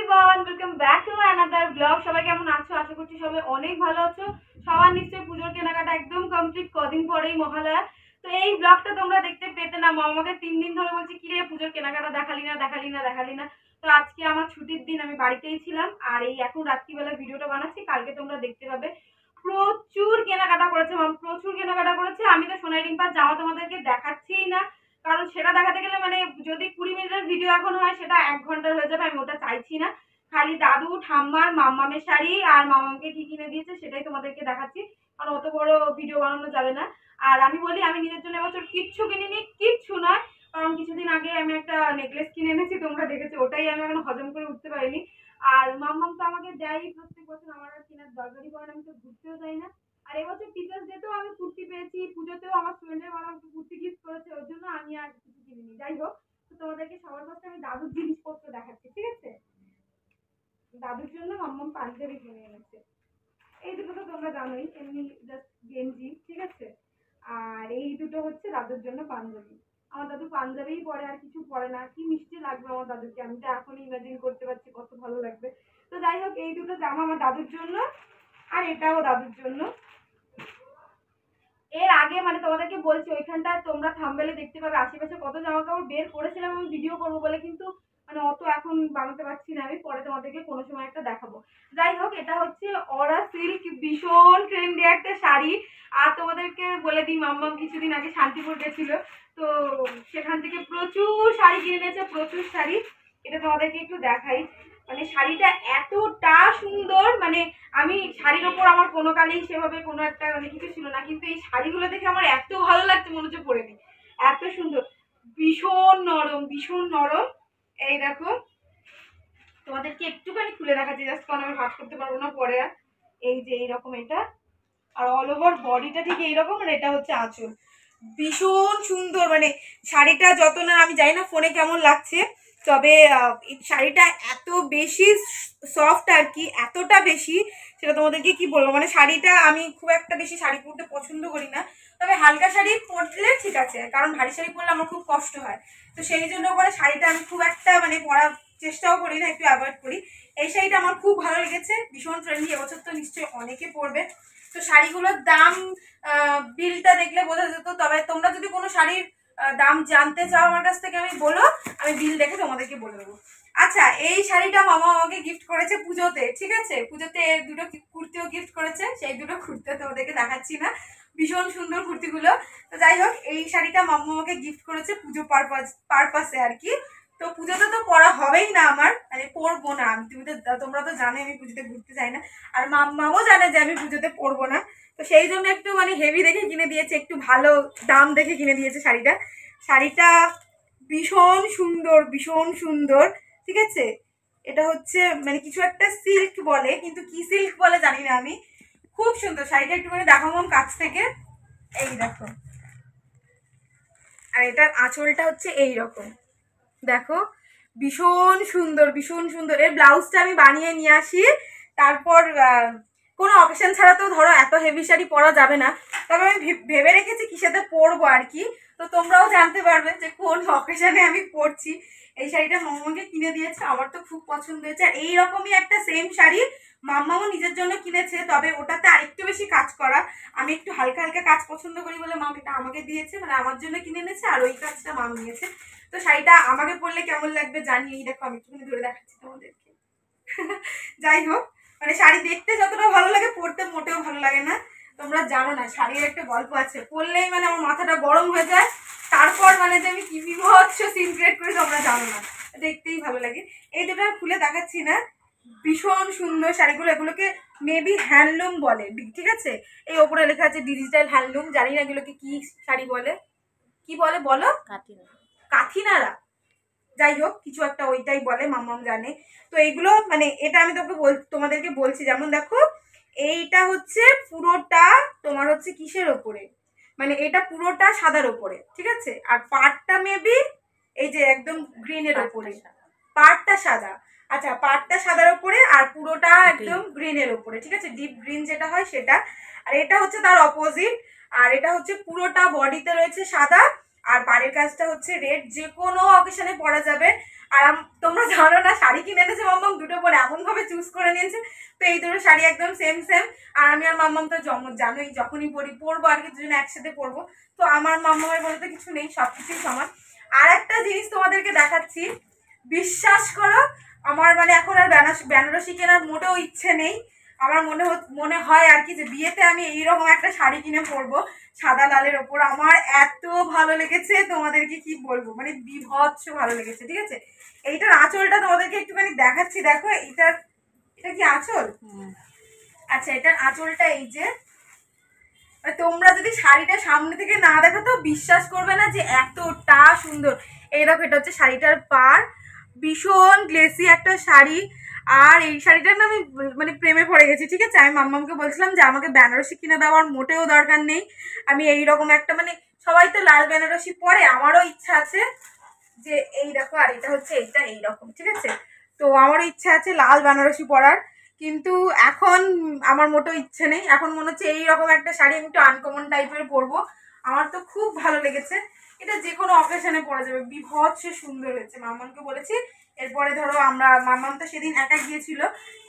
Everyone, welcome back to another blog. সবাই কেমন আছো? আশা করছি সবাই অনেক ভালো আছো। সবার নিশ্চয়ই পুজোর কেনাকাটা একদম কমপ্লিট, কদিন পরেই মহালয়া। তো এই ব্লগটা তোমরা দেখতে পেতে না, আমাকে 3 দিন ধরে বলছি কিরে পুজোর কেনাকাটা দেখালি না। তো আজকে আমার ছুটির দিন, আমি বাড়িতেই ছিলাম। আর এই এখন রাত্রিবেলা ভিডিওটা বানাচ্ছি, কালকে তোমরা দেখতে পাবে। প্রচুর কেনাকাটা করেছে প্রচুর কেনাকাটা করেছে। আমি তো সোনাই রিম্পার জামা তোমাদেরকে দেখাচ্ছিই না, কারণ সেটা দেখাতে গেলে মানে যদি 20 মিনিটের ভিডিও এখন হয় সেটা 1 ঘন্টার হয়ে যাবে। আমি ওটা চাইছি না। খালি দাদু ঠাম্মার মাম্মামের শাড়ি আর মামামকে কি কিনে দিয়েছে সেটাই তোমাদেরকে দেখাচ্ছি, কারণ অত বড় ভিডিও বানানো যাবে না। আর আমি বলি, আমি নিজের জন্য এবছর কিচ্ছু কিনিনি, কিচ্ছু নয়। কারণ কিছুদিন আগে আমি একটা নেকলেস কিনে এনেছি, তোমরা দেখেছো, ওটাই আমি এখন হজম করে উঠতে পারিনি। আর মাম্মাম তো আমাকে দেয়ই প্রত্যেক বছর, আমার আর কেনার দরকারই পড়ে না, আমি তো ঘুরতেও যাই না। আর এবছর টিচার্স ডেতেও আমি কুর্তি পেয়েছি, পুজোতেও আমার স্টুডেন্টের বাবা আমাকে কুর্তি গিফট করেছে, ওর জন্য আমি আর কিছু কিনিনি। যাই হোক, তো তোমাদেরকে সবার ফার্স্টে আমি দাদুর জিনিসপত্র দেখাচ্ছি, ঠিক আছে? দাদুর জন্য মাম্মাম পাঞ্জাবি কিনে এনেছে। এই দুটো তো তোমরা জানোই, এমনি জাস্ট গেঞ্জি, ঠিক আছে? আর এই দুটো হচ্ছে দাদুর জন্য পাঞ্জাবি। আমার দাদু পাঞ্জাবিই পরে, আর কিছু পরে না। কি মিষ্টি লাগবে আমার দাদুকে, আমি তো এখনই ইমাজিন করতে পারছি কত ভালো লাগবে। তো যাই হোক, এই দুটো জামা আমার দাদুর জন্য, আর এটাও দাদুর জন্য। এর আগে মানে তোমাদেরকে বলছি, ওইখানটা তোমরা থাম্বনেলে দেখতে পাবে আশেপাশে কত জামা কাপড় বের করেছিলাম আমি ভিডিও করবো বলে, কিন্তু মানে অত এখন বানাতে পারছি না। আমি পরে তোমাদেরকে কোনো সময় একটা দেখাবো। যাই হোক, এটা হচ্ছে অরা সিল্ক, ভীষণ ট্রেন্ডি একটা শাড়ি। আর তোমাদেরকে বলে দিই, মাম্মাম কিছুদিন আগে শান্তিপুর গেছিল, তো সেখান থেকে প্রচুর শাড়ি কিনে নিয়েছে, প্রচুর শাড়ি। এটা তোমাদেরকে একটু দেখাই। মানে শাড়িটা এতটা সুন্দর, মানে আমি শাড়ির ওপর আমার কোনো কালেই সেভাবে কোনো একটা মানে কিছু ছিল না, কিন্তু এই শাড়িগুলো দেখে আমার এত ভালো লাগছে, মনে হচ্ছে পরে নি। এত সুন্দর, ভীষণ নরম, ভীষণ নরম। এই দেখো, তোমাদেরকে একটুখানি খুলে দেখাচ্ছি, জাস্ট কারণ আমি ভাজ করতে পারবো না পরে আর। এই যে এইরকম এটা, আর অল ওভার বডিটা ঠিক এইরকম, আর এটা হচ্ছে আঁচল। ভীষণ সুন্দর, মানে শাড়িটা যত না, আমি জানি না ফোনে কেমন লাগছে, তবে শাড়িটা এত বেশি সফট আর কি, এতটা বেশি সেটা তোমাদেরকে কি বলবো। মানে শাড়িটা, আমি খুব একটা বেশি শাড়ি পরতে পছন্দ করি না, তবে হালকা শাড়ি পরলে ঠিক আছে, কারণ ভারী শাড়ি পরলে আমার খুব কষ্ট হয়। তো সেই জন্য করে শাড়িটা আমি খুব একটা মানে পরার চেষ্টাও করি না, একটু অ্যাভয়েড করি। এই শাড়িটা আমার খুব ভালো লেগেছে, ভীষণ ট্রেন্ডি, এবছর তো নিশ্চয়ই অনেকে পরবে। তো শাড়িগুলোর দাম বিলটা দেখলে বোঝা যেত, তবে তোমরা যদি কোনো শাড়ির দাম জানতে চাও আমার কাছ থেকে, আমি বলো, আমি বিল দেখে তোমাদেরকে বলে দেবো। আচ্ছা, এই শাড়িটা মামা আমাকে গিফট করেছে পুজোতে, ঠিক আছে? পুজোতে দুটো কুর্তিও গিফট করেছে, সেই দুটো কুর্তি তোমাদেরকে দেখাচ্ছি না, ভীষণ সুন্দর কুর্তিগুলো। তো যাই হোক, এই শাড়িটা মাম্মা আমাকে গিফট করেছে পুজো পারপাসে আর কি। তো পুজোতে তো পরা হবেই না আমার, মানে পরবো না আমি, তোমরা তো জানো আমি পুজোতে ঘুরতে যাই না, আর মাম্মাও জানে যে আমি পুজোতে পরবো না। তো সেই জন্য একটু মানে হেভি দেখে কিনে দিয়েছে, একটু ভালো দাম দেখে কিনে দিয়েছে শাড়িটা। শাড়িটা ভীষণ সুন্দর, ভীষণ সুন্দর, ঠিক আছে? এটা হচ্ছে মানে কিছু একটা সিল্ক বলে, কিন্তু কি সিল্ক বলে জানি না আমি। খুব সুন্দর শাড়িটা, একটুখানি দেখাবো কাছ থেকে। এই দেখো, আর এটার আঁচলটা হচ্ছে এই রকম, দেখো, ভীষণ সুন্দর, ভীষণ সুন্দর। এর ব্লাউজটা আমি বানিয়ে নিয়ে আসি, তারপর কোনো অকেশন ছাড়া তো ধরো এত হেভি শাড়ি পরা যাবে না, তবে আমি ভেবে রেখেছি কি সাথে পরবো আর কি। তো তোমরাও জানতে পারবে যে কোন অকেশনে আমি পরছি। এই শাড়িটা মামাকে কিনে দিয়েছে, আমার তো খুব পছন্দ হয়েছে। আর এইরকমই একটা সেম শাড়ি মাম্মাও নিজের জন্য কিনেছে, তবে ওটাতে আরেকটু বেশি কাজ করা। আমি একটু হালকা হালকা কাজ পছন্দ করি বলে মা এটা আমাকে দিয়েছে, মানে আমার জন্য কিনে এনেছে, আর ওই কাজটা মা নিয়েছে। তো শাড়িটা আমাকে পরলে কেমন লাগবে জানি, এই দেখো আমি একটুখানি ধরে দেখাচ্ছি তোমাদেরকে। যাই হোক, মানে শাড়ি দেখতে যতটা ভালো লাগে, পরতে মোটেও ভালো লাগে না। তোমরা জানো না, শাড়ির একটা গল্প আছে, পরলেই মানে আমার মাথাটা গরম হয়ে যায়, তারপর মানে যে আমি কি বিভৎস সিন ক্রিয়েট করি তোমরা জানো না, দেখতেই ভালো লাগে। এই দুটো খুলে দেখাচ্ছি না, ভীষণ সুন্দর শাড়িগুলো, এগুলোকে মেবি হ্যান্ডলুম বলে, ঠিক আছে? এই ওপরে লেখা আছে ডিজিটাল হ্যান্ডলুম, জানি না এগুলোকে কি শাড়ি বলে, কি বলে বলো? কাথিনারা, যাই হোক কিছু একটা ওইটাই বলে, মাম্মাম জানে। তো এইগুলো মানে এটা আমি তোমাদেরকে বলছি, যেমন দেখো এইটা হচ্ছে পুরোটা তোমার হচ্ছে কিসের ওপরে, মানে এটা পুরোটা সাদার ওপরে, ঠিক আছে? আর পাড়টা মেবি এই যে একদম গ্রিনের ওপরে, পাড়টা সাদা। আচ্ছা, পাড়টা সাদার ওপরে আর পুরোটা একদম গ্রিনের ওপরে, ঠিক আছে? ডিপ গ্রিন যেটা হয় সেটা। আর এটা হচ্ছে তার অপোজিট, আর এটা হচ্ছে পুরোটা বডিতে রয়েছে সাদা, আর পাড়ের কাজটা হচ্ছে রেড, যে কোনো অকেশনে পরা যাবে। আর তোমরা জানো না, শাড়ি কিনে এনেছে মাম্মাম দুটো বোন এমনভাবে চুজ করে নিয়েছে। তো এই দুটো শাড়ি একদম সেম সেম। আর আমি আর মাম্মাম তো জানোই যখনই পরবো আর কি দুজনে একসাথে পরবো। তো আমার মাম্মামের বলতে কিছু নেই, সব কিছুই সমান। আর একটা জিনিস তোমাদেরকে দেখাচ্ছি, বিশ্বাস করো আমার মানে এখন আর বেনারসি কেনার মোটেও ইচ্ছে নেই। আমার মনে হয় আর কি যে বিয়েতে আমি এইরকম একটা শাড়ি কিনে পরবো সাদা লালের ওপর। আমার এত ভালো লেগেছে তোমাদেরকে কি বলবো, মানে বিভৎস ভালো লেগেছে। ঠিক আছে, এইটার আঁচলটা তোমাদেরকে একটুখানি দেখাচ্ছি, দেখো এটা কি আঁচল? আচ্ছা, এটার আঁচলটা এই যে, তোমরা যদি শাড়িটা সামনে থেকে না দেখো তো বিশ্বাস করবে না যে এতটা সুন্দর। এই দেখো, এটা হচ্ছে শাড়িটার পাড়, ভীষণ গ্লেসি একটা শাড়ি। আর এই শাড়িটার না আমি মানে প্রেমে পড়ে গেছি। ঠিক আছে, আমি মাম্মামকে বলছিলাম যে আমাকে বেনারসি কিনে দেওয়ার মোটেও দরকার নেই, আমি এইরকম একটা মানে সবাই তো লাল বেনারসি পরে, আমারও ইচ্ছা আছে যে এই দেখো, আর এটা হচ্ছে এইটা এইরকম। ঠিক আছে, তো আমারও ইচ্ছা আছে লাল বেনারসি পরার, কিন্তু এখন আমার মোটেও ইচ্ছে নেই। এখন মনে হচ্ছে এইরকম একটা শাড়ি আমি একটু আনকমন টাইপের পরবো। আমার তো খুব ভালো লেগেছে, এটা যে কোনো অকেশনে পরা যাবে, বিভৎস সুন্দর হয়েছে। মাম্মামকে বলেছি এরপরে ধরো মাম্মাম তো সেদিন একা গিয়েছিল,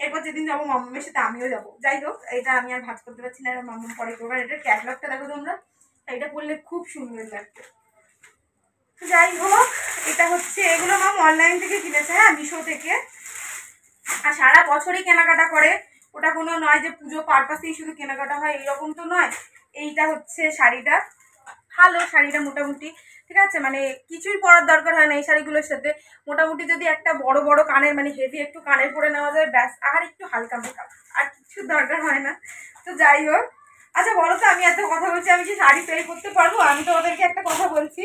এরপর যেদিন যাবো মাম্মামের সাথে আমিও যাবো। যাই হোক, এটা আমি আর ভাজ করতে পারছি না, মাম্মাম পরে করবো। এটার ক্যাটলগটা দেখো তোমরা, এটা পরলে খুব সুন্দর লাগবে। যাই হোক, এটা হচ্ছে, এগুলো মাম অনলাইন থেকে কিনেছে, হ্যাঁ, মিশো থেকে। আর সারা বছরই কেনাকাটা করে, ওটা কোনো নয় যে পুজো পারপাসেই শুধু কেনাকাটা হয়, এইরকম তো নয়। এইটা হচ্ছে শাড়িটা, ভালো শাড়িটা মোটামুটি। ঠিক আছে, মানে কিছুই পরার দরকার হয় না এই শাড়িগুলোর সাথে। মোটামুটি যদি একটা বড় বড় কানের মানে হেভি একটু কানের পরে নেওয়া যায় ব্যাস, আর একটু হালকা মেকআপ, আর কিছু দরকার হয় না। তো যাই হোক, আচ্ছা বলো তো, আমি এত কথা বলছি, আমি কি শাড়ি তৈরি করতে পারবো? আমি তোমাদেরকে একটা কথা বলছি,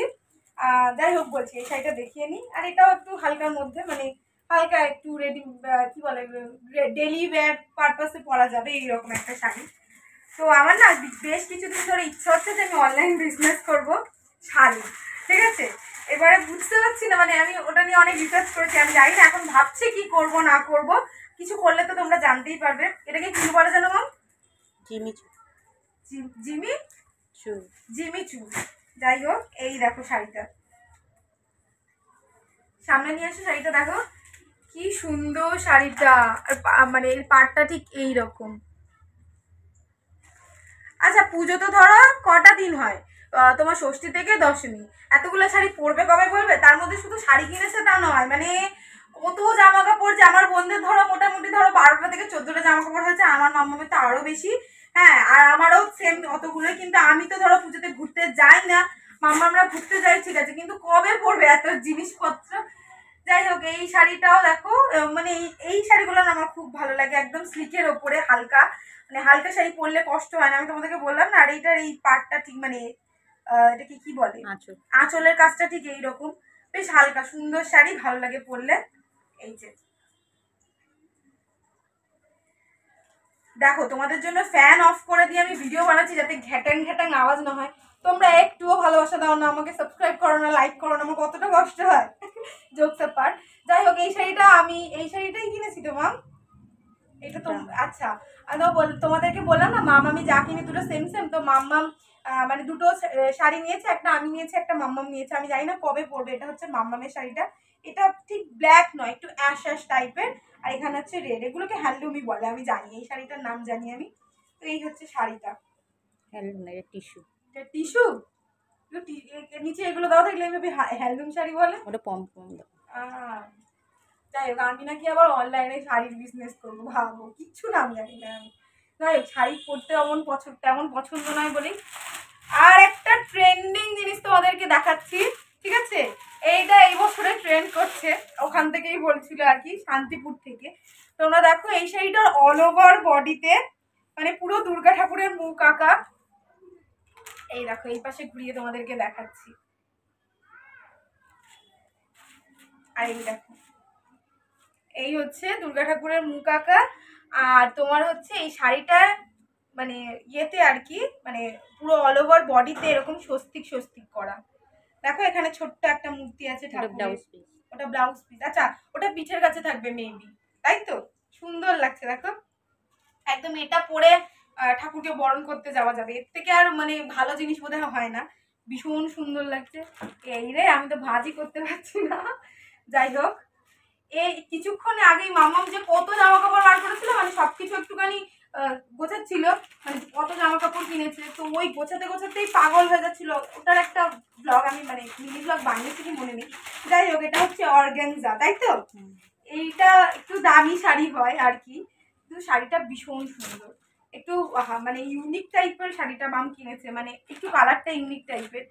যাই হোক বলছি, এই শাড়িটা দেখিয়ে নিই। আর এটাও একটু হালকার মধ্যে, মানে হালকা একটু রেডি, কি বলে, ডেলি ওয়্যার পারপাসে পরা যাবে এইরকম একটা শাড়ি। তো আমার না বেশ কিছুদিন ধরে ইচ্ছা হচ্ছে যে আমি অনলাইন বিজনেস করব শাড়ি। ঠিক আছে, এবারে বুঝতে পারছি না, মানে আমি ওটা নিয়ে অনেক রিসার্চ করেছি, আমি জানি না এখন ভাবছি কি করব না করব। কিছু করলে তো তোমরা জানতেই পারবে। এটাকে কি বলে জানো মাম? জিমি চু। যাই হোক, এই দেখো শাড়িটা, সামনে নিয়ে আসো শাড়িটা, দেখো কি সুন্দর শাড়িটা। আর মানে এর পাড়টা ঠিক এইরকম। আচ্ছা, পুজো তো ধরো কটা দিন হয়, তোমার ষষ্ঠী থেকে দশমী, এতগুলো শাড়ি পরবে কবে বলবে? তার মধ্যে শুধু শাড়ি কিনেছে তা নয়, মানে কত জামা কাপড়, যে আমার বোনদের ধরো মোটামুটি ধরো 12টা থেকে 14টা জামা কাপড় হয়েছে, আমার মাম্মামের তো আরো বেশি। হ্যাঁ, আর আমারও সেম অতগুলোই, কিন্তু আমি তো ধরো পুজোতে ঘুরতে যাই না, মাম্মামরা ঘুরতে যাই ঠিক আছে, কিন্তু কবে পরবে এত জিনিসপত্র। যাই হোক, এই শাড়িটাও দেখো, মানে এই শাড়িগুলো না আমার খুব ভালো লাগে, একদম স্লিকের ওপরে হালকা, মানে হালকা শাড়ি পরলে কষ্ট হয় না, আমি তোমাদেরকে বললাম না। আর এইটার এই পার্টটা ঠিক মানে এটাকে কি বলে, আঁচলের কাজটা ঠিক এইরকম, বেশ হালকা সুন্দর শাড়ি, ভালো লাগে পরলে। এই যে দেখো, তোমাদের জন্য ফ্যান অফ করে দিয়ে আমি ভিডিও বানাচ্ছি যাতে ঘ্যাটাং ঘ্যাটাং আওয়াজ না হয়। তোমরা একটুও ভালোবাসা দাও না আমাকে, সাবস্ক্রাইব করো না, লাইক করো না, আমার কতটা কষ্ট হয়। Jokes part. যাই হোক, আমি এই শাড়িটাই কিনেছি তো মাম, এটা তো আচ্ছা। তোমাদেরকে বললাম না মাম আমি যা কিনি দুটো সেম সেম, তো মাম্মাম মানে দুটো শাড়ি নিয়েছে, একটা আমি নিয়েছি, একটা মাম্মাম নিয়েছে। আমি জানি না কবে পরবে। এটা হচ্ছে মাম্মামের শাড়িটা, এটা ঠিক ব্ল্যাক নয়, একটু অ্যাশ অ্যাশ টাইপের, আর এখানে হচ্ছে রেড। এগুলোকে হ্যান্ডলুমই বলে, আমি জানি, এই শাড়িটার নাম জানি আমি। তো এই হচ্ছে শাড়িটা, টিস্যু টিস্যু। নিচে এগুলো দেওয়া থাকলে আমি হ্যান্ডলুম শাড়ি বলে। ওটা পম যাই হোক, আমি নাকি আবার অনলাইনে শাড়ির বিজনেস করবো, ভাবো, কিচ্ছু নাম জানি না আমি। যাই হোক, শাড়ি পরতে তেমন পছন্দ নয় বলি। আর একটা ট্রেন্ডিং জিনিস তোমাদেরকে দেখাচ্ছি। ঠিক আছে, এইটা এই বছরে ট্রেন্ড করছে, ওখান থেকেই বলছিল আর কি, শান্তিপুর থেকে। তোমরা দেখো, এই শাড়িটার অল ওভার বডিতে মানে পুরো দুর্গা ঠাকুরের মুখ আঁকা। এই দেখো, এই পাশে ঘুরিয়ে তোমাদেরকে দেখাচ্ছি, আর এই দেখো, এই হচ্ছে দুর্গা ঠাকুরের মুখ আঁকা। আর তোমার হচ্ছে এই শাড়িটা মানে ইয়েতে আর কি, মানে পুরো অল ওভার বডিতে এরকম স্বস্তিক স্বস্তিক করা। দেখো, এখানে ছোট্ট একটা মূর্তি আছে ঠাকুরের, ওটা ব্লাউজ পিস। আচ্ছা, ওটা পিঠের কাছে থাকবে মেবি, তাই তো? সুন্দর লাগছে দেখো, একদম এটা পরে ঠাকুরকে বরণ করতে যাওয়া যাবে, এর থেকে আর মানে ভালো জিনিস বোধহয় হয় না। ভীষণ সুন্দর লাগছে। এই রে, আমি তো ভাজি করতে পারছি না। যাই হোক, এই কিছুক্ষণ আগেই মাম্মাম যে কত জামা কাপড় বার করেছিল, মানে সবকিছু একটুখানি গোছাচ্ছিল, মানে কত জামা কাপড় কিনেছে, তো ওই গোছাতে গোছাতেই পাগল হয়ে যাচ্ছিল। ওটার একটা ব্লগ আমি মানে মিনি ব্লগ বানিয়েছি কি মনে নেই। যাই হোক, এটা হচ্ছে অর্গানজা, তাই তো? এইটা একটু দামি শাড়ি হয় আর কি, কিন্তু শাড়িটা ভীষণ সুন্দর, একটু মানে ইউনিক টাইপের শাড়িটা মাম কিনেছে, মানে একটু কালারটা ইউনিক টাইপের,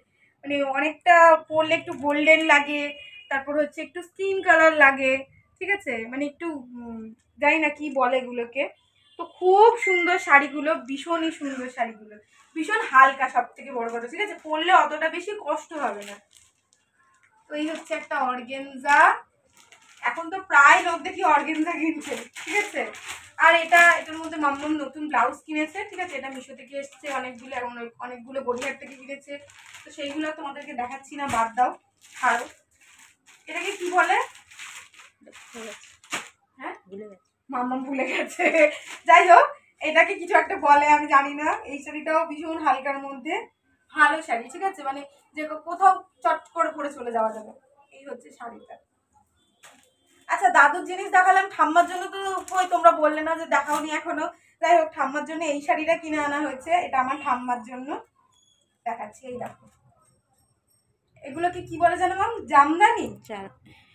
মানে অনেকটা পরলে একটু গোল্ডেন লাগে, তারপর হচ্ছে একটু স্কিন কালার লাগে, ঠিক আছে, মানে একটু জানি না কি বলে এগুলোকে। তো খুব সুন্দর শাড়িগুলো, ভীষণই সুন্দর শাড়িগুলো, ভীষণ হালকা, সব থেকে বড় কথা, ঠিক আছে, পরলে অতটা বেশি কষ্ট হবে না। তো এই হচ্ছে একটা অর্গানজা, এখন তো প্রায় লোক দেখি অর্গানজা কিনছে, ঠিক আছে। আর এটার মধ্যে মাম্মাম নতুন ব্লাউজ কিনেছে, ঠিক আছে, এটা মিশো থেকে এসছে অনেকগুলো, এবং অনেকগুলো গড়িয়াহাট থেকে কিনেছে, তো সেইগুলো তোমাদেরকে দেখাচ্ছি না, বাদ দাও, ছাড়ো। এটাকে কি বলে? হ্যাঁ, মাম্মাম ভুলে গেছে। যাই হোক, এটাকে কিছু একটা বলে, আমি জানি না। এই শাড়িটাও ভীষণ হালকার মধ্যে, ভালো শাড়ি, ঠিক আছে, মানে যে কোথাও চট করে পরে চলে যাওয়া যাবে। এই হচ্ছে শাড়িটা। আচ্ছা, দাদুর জিনিস দেখালাম, ঠাম্মার জন্য তো কই তোমরা বললে না যে দেখাওনি এখনো। যাই হোক, ঠাম্মার জন্য এই শাড়িটা কিনে আনা হয়েছে, এটা আমার ঠাম্মার জন্য দেখাচ্ছি। এই দেখো, এগুলোকে কি বলে জানো মাম? জামদানি।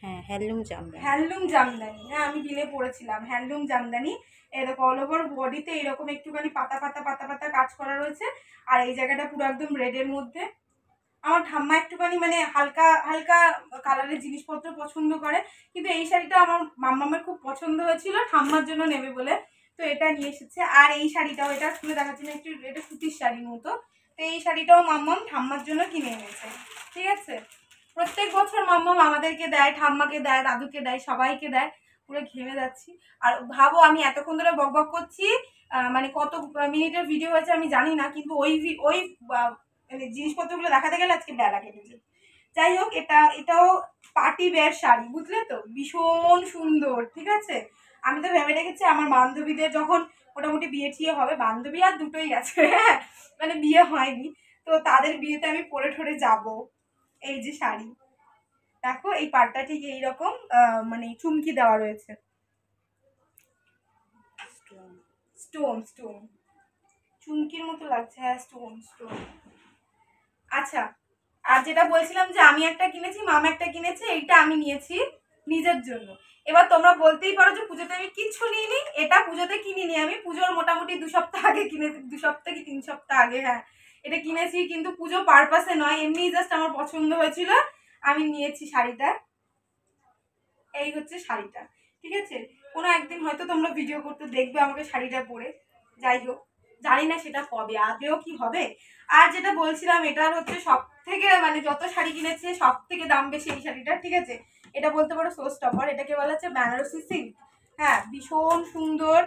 হ্যাঁ, হ্যান্ডলুম জামদানি। হ্যান্ডলুম জামদানি, হ্যাঁ, আমি বিলে পড়েছিলাম হ্যান্ডলুম জামদানি। এরকম অল ওভার বডিতে এরকম একটুখানি পাতা পাতা পাতা পাতা কাজ করা রয়েছে, আর এই জায়গাটা পুরো একদম রেডের মধ্যে। আমার ঠাম্মা একটুখানি মানে হালকা হালকা কালারের জিনিসপত্র পছন্দ করে, কিন্তু এই শাড়িটা আমার মাম্মামের খুব পছন্দ হয়েছিল, ঠাম্মার জন্য নেবে বলে, তো এটা নিয়ে এসেছে। আর এই শাড়িটাও, এটা খুলে দেখাচ্ছি না, একটু এটা সুতির শাড়ির মতো, তো এই শাড়িটাও মাম্মাম ঠাম্মার জন্য কিনে এনেছে, ঠিক আছে। প্রত্যেক বছর মাম্মাম আমাদেরকে দেয়, ঠাম্মাকে দেয়, দাদুকে দেয়, সবাইকে দেয়, পুরো ঘেমে যাচ্ছি। আর ভাবো, আমি এতক্ষণ ধরে বক বক করছি, মানে কত মিনিটের ভিডিও হয়েছে আমি জানি না, কিন্তু ওই মানে জিনিসপত্রগুলো দেখাতে গেলে আজকে বেলা কেটে যায়। যাই হোক, এটাও পার্টি ওয়্যার শাড়ি, বুঝলে তো, ভীষণ সুন্দর, ঠিক আছে। আমি তো ভেবে রেখেছি আমার বান্ধবীদের যখন মোটামুটি বিয়ে টিয়ে হবে, বান্ধবী আর দুটোই গেছে, হ্যাঁ, মানে বিয়ে হয়নি, তো তাদের বিয়েতে আমি পরে ঠরে যাব। এই যে শাড়ি দেখো, এই পাড়টা ঠিক এইরকম, মানে চুমকি দেওয়া রয়েছে, স্টোন স্টোন, চুমকির মতো লাগছে, হ্যাঁ, স্টোন স্টোন। আচ্ছা, আর যেটা বলছিলাম যে আমি একটা কিনেছি, মামা একটা কিনেছে, এইটা আমি নিয়েছি নিজের জন্য। এবার তোমরা বলতেই পারো যে পুজোতে আমি কিচ্ছু নিইনি, এটা পুজোতে কিনিনি, আমি পুজোর মোটামুটি 2 সপ্তাহ আগে কিনেছি, 2 সপ্তাহ কি 3 সপ্তাহ আগে, হ্যাঁ, এটা কিনেছি, কিন্তু পুজো পারপাসে নয়, এমনি জাস্ট আমার পছন্দ হয়েছিল, আমি নিয়েছি শাড়িটা। এই হচ্ছে শাড়িটা, ঠিক আছে। কোনো একদিন হয়তো তোমরা ভিডিও করতে দেখবে আমাকে শাড়িটা পরে। যাই হোক, জানি না সেটা কবে, আগেও কি হবে। আর যেটা বলছিলাম, এটার হচ্ছে সব থেকে মানে যত শাড়ি কিনেছে সব থেকে দাম বেশি এই শাড়িটা, ঠিক আছে। এটা বলতে পারো শো স্টপার, এটাকে বলা হচ্ছে বেনারসি সিল্ক, হ্যাঁ, ভীষণ সুন্দর।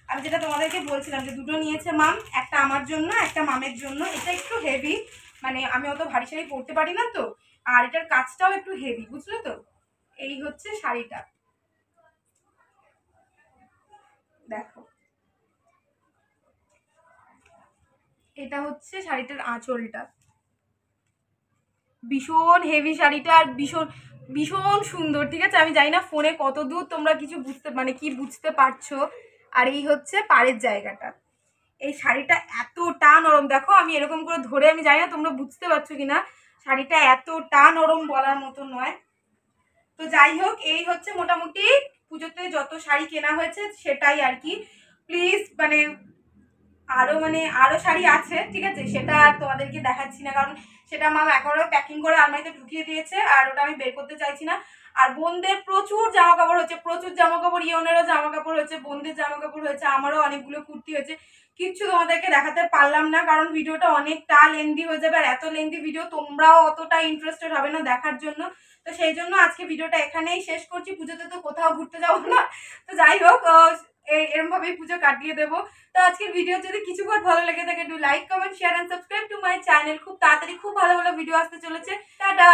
আমি যেটা তোমাদেরকে বলছিলাম যে দুটো নিয়েছে মাম, একটা আমার জন্য, একটা মামের জন্য। এটা একটু হেভি, মানে আমি অত ভারী শাড়ি পরতে পারি না তো, আর এটার কাজটাও একটু হেভি, বুঝলে তো। এই হচ্ছে শাড়িটা, দেখো, এটা হচ্ছে শাড়িটার আঁচলটা, ভীষণ হেভি শাড়িটা, আর ভীষণ ভীষণ সুন্দর, ঠিক আছে। আমি জানি না ফোনে কত দূর তোমরা কিছু বুঝতে মানে কি বুঝতে পারছো। আর এই হচ্ছে পাড়ের জায়গাটা, এই শাড়িটা এতটা নরম, দেখো আমি এরকম করে ধরে, আমি জানি না তোমরা বুঝতে পারছো কিনা, শাড়িটা এতটা নরম বলার মতো নয়। তো যাই হোক, এই হচ্ছে মোটামুটি পুজোতে যত শাড়ি কেনা হয়েছে সেটাই আর কি। প্লিজ মানে আরো শাড়ি আছে, ঠিক আছে, সেটা আর তোমাদেরকে দেখাচ্ছি না, কারণ সেটা মা একেবারে প্যাকিং করে আলমারিতে ঢুকিয়ে দিয়েছে, আর ওটা আমি বের করতে চাইছি না। আর বোনদের প্রচুর জামা কাপড় হচ্ছে, প্রচুর জামা কাপড়, ইয়নেরও জামা কাপড় হয়েছে, বোনদের জামা কাপড় হয়েছে, আমারও অনেকগুলো কুর্তি হয়েছে। কিচ্ছু তোমাদেরকে দেখাতে পারলাম না, কারণ ভিডিওটা অনেকটা লেন্দি হয়ে যাবে, আর এত লেন্দি ভিডিও তোমরাও অতটা ইন্টারেস্টেড হবে না দেখার জন্য। তো সেই জন্য আজকে ভিডিওটা এখানেই শেষ করছি, পুজোতে তো কোথাও ঘুরতে যাবো না। তো যাই হোক, এরকম ভাবেই পুজো কাটিয়ে দেবো। তো আজকের ভিডিও যদি কিছুক্ষণ ভালো লেগে থাকে, do like, comment, share and subscribe to my channel. খুব তাড়াতাড়ি খুব ভালো ভালো ভিডিও আসতে চলেছে। টাটা।